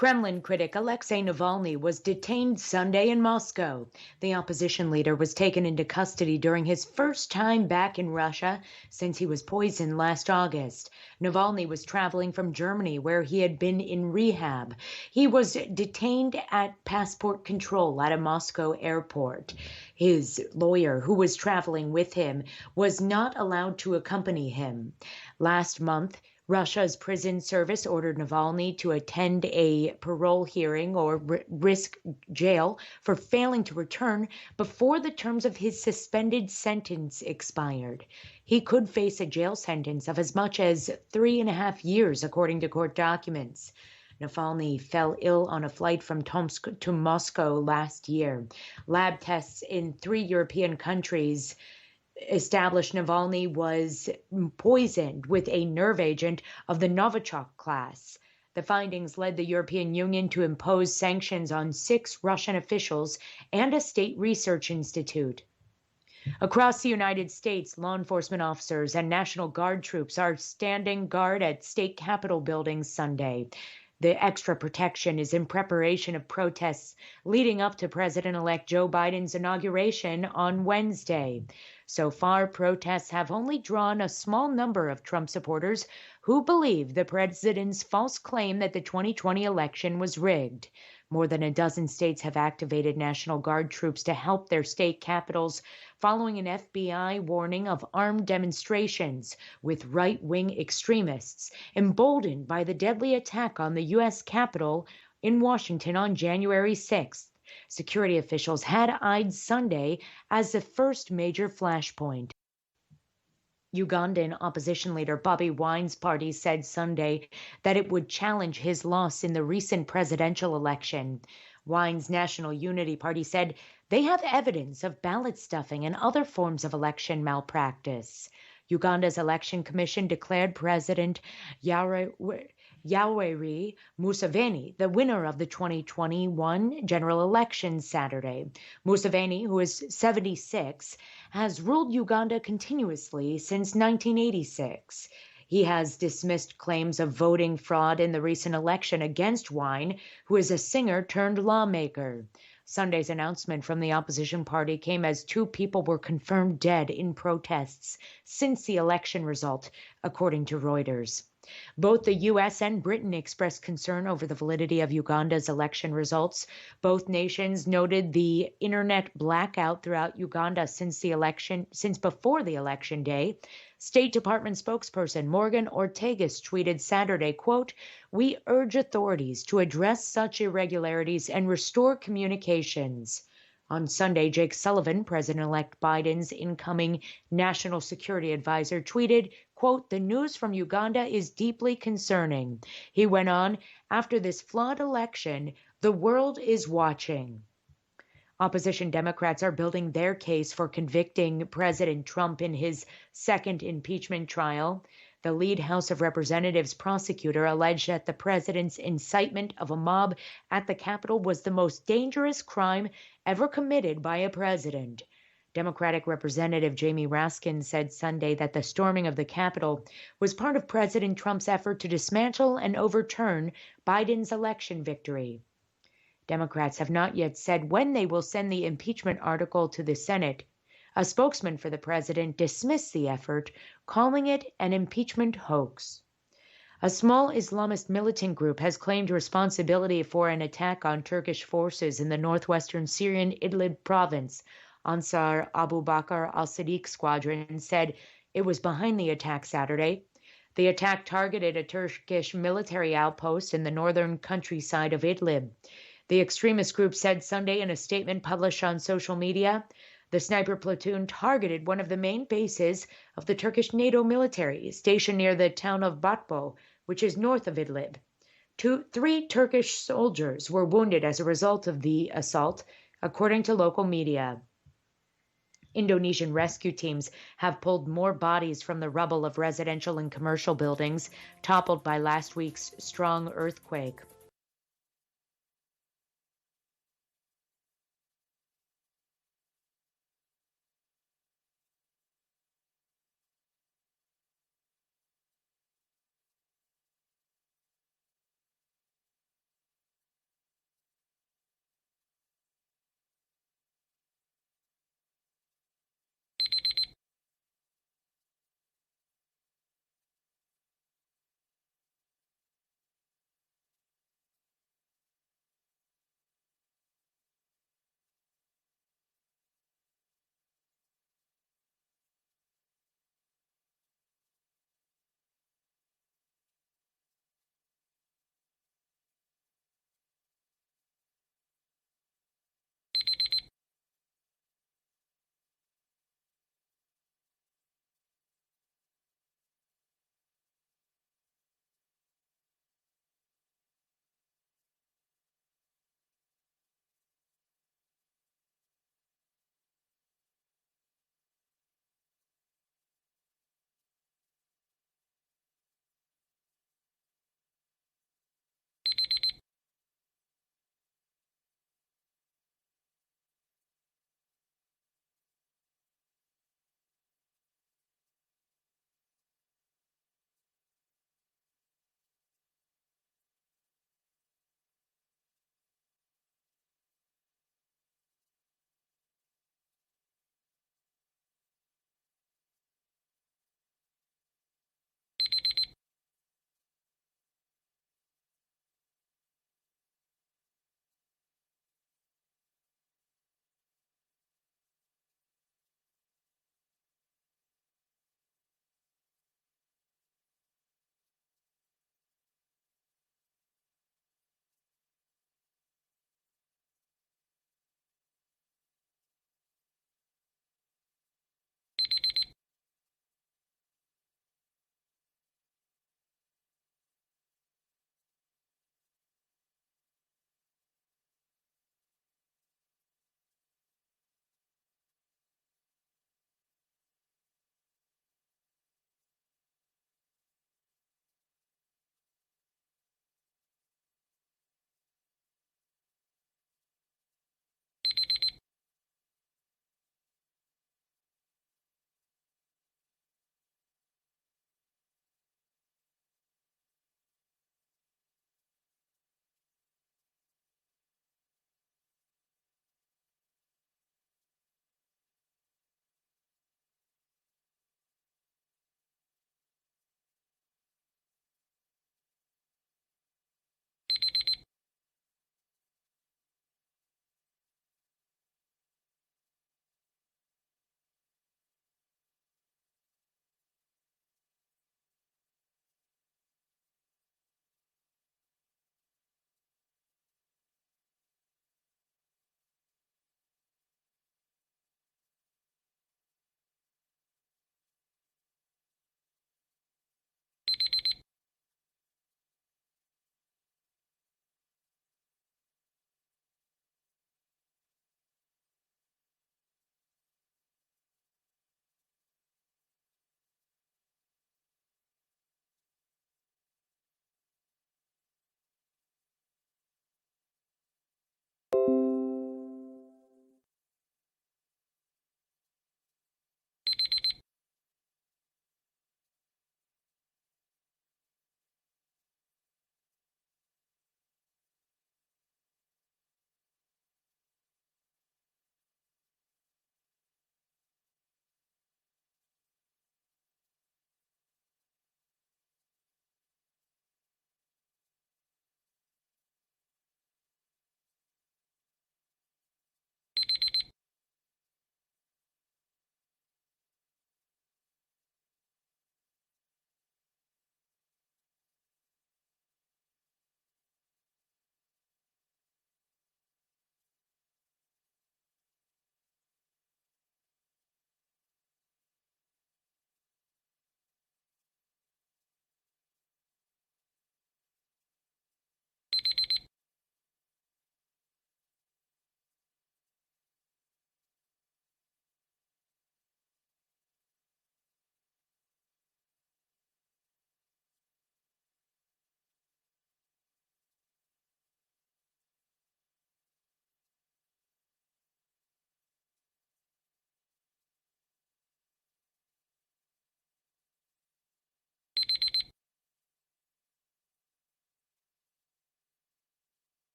Kremlin critic Alexei Navalny was detained Sunday in Moscow. The opposition leader was taken into custody during his first time back in Russia since he was poisoned last August. Navalny was traveling from Germany, where he had been in rehab. He was detained at passport control at a Moscow airport. His lawyer, who was traveling with him, was not allowed to accompany him. Last month, Russia's prison service ordered Navalny to attend a parole hearing or risk jail for failing to return before the terms of his suspended sentence expired. He could face a jail sentence of as much as 3.5 years, according to court documents. Navalny fell ill on a flight from Tomsk to Moscow last year. Lab tests in 3 European countries established Navalny was poisoned with a nerve agent of the Novichok class. The findings led the European Union to impose sanctions on 6 Russian officials and a state research institute. Across the United States, law enforcement officers and National Guard troops are standing guard at state capitol buildings Sunday. The extra protection is in preparation of protests leading up to President-elect Joe Biden's inauguration on Wednesday. So far, protests have only drawn a small number of Trump supporters who believe the president's false claim that the 2020 election was rigged. More than a dozen states have activated National Guard troops to help their state capitals following an FBI warning of armed demonstrations with right-wing extremists, emboldened by the deadly attack on the U.S. Capitol in Washington on January 6th. Security officials had eyed Sunday as the first major flashpoint. Ugandan opposition leader Bobi Wine's party said Sunday that it would challenge his loss in the recent presidential election. Wine's National Unity Party said they have evidence of ballot stuffing and other forms of election malpractice. Uganda's election commission declared President Yoweri Museveni the winner of the 2021 general election Saturday. Museveni, who is 76, has ruled Uganda continuously since 1986. He has dismissed claims of voting fraud in the recent election against Wine, who is a singer turned lawmaker. Sunday's announcement from the opposition party came as 2 people were confirmed dead in protests since the election result, according to Reuters. Both the U.S. and Britain expressed concern over the validity of Uganda's election results. Both nations noted the internet blackout throughout Uganda since before the election day. State Department spokesperson Morgan Ortagus tweeted Saturday, quote, "We urge authorities to address such irregularities and restore communications." On Sunday, Jake Sullivan, President-elect Biden's incoming national security advisor, tweeted, quote, "The news from Uganda is deeply concerning." He went on, "After this flawed election, the world is watching." Opposition Democrats are building their case for convicting President Trump in his second impeachment trial. The lead House of Representatives prosecutor alleged that the president's incitement of a mob at the Capitol was the most dangerous crime ever committed by a president. Democratic Representative Jamie Raskin said Sunday that the storming of the Capitol was part of President Trump's effort to dismantle and overturn Biden's election victory. Democrats have not yet said when they will send the impeachment article to the Senate. A spokesman for the president dismissed the effort, calling it an impeachment hoax. A small Islamist militant group has claimed responsibility for an attack on Turkish forces in the northwestern Syrian Idlib province. Ansar Abu Bakr al-Sadiq squadron said it was behind the attack Saturday. The attack targeted a Turkish military outpost in the northern countryside of Idlib. The extremist group said Sunday in a statement published on social media, the sniper platoon targeted one of the main bases of the Turkish NATO military stationed near the town of Batbo, which is north of Idlib. 3 Turkish soldiers were wounded as a result of the assault, according to local media. Indonesian rescue teams have pulled more bodies from the rubble of residential and commercial buildings toppled by last week's strong earthquake.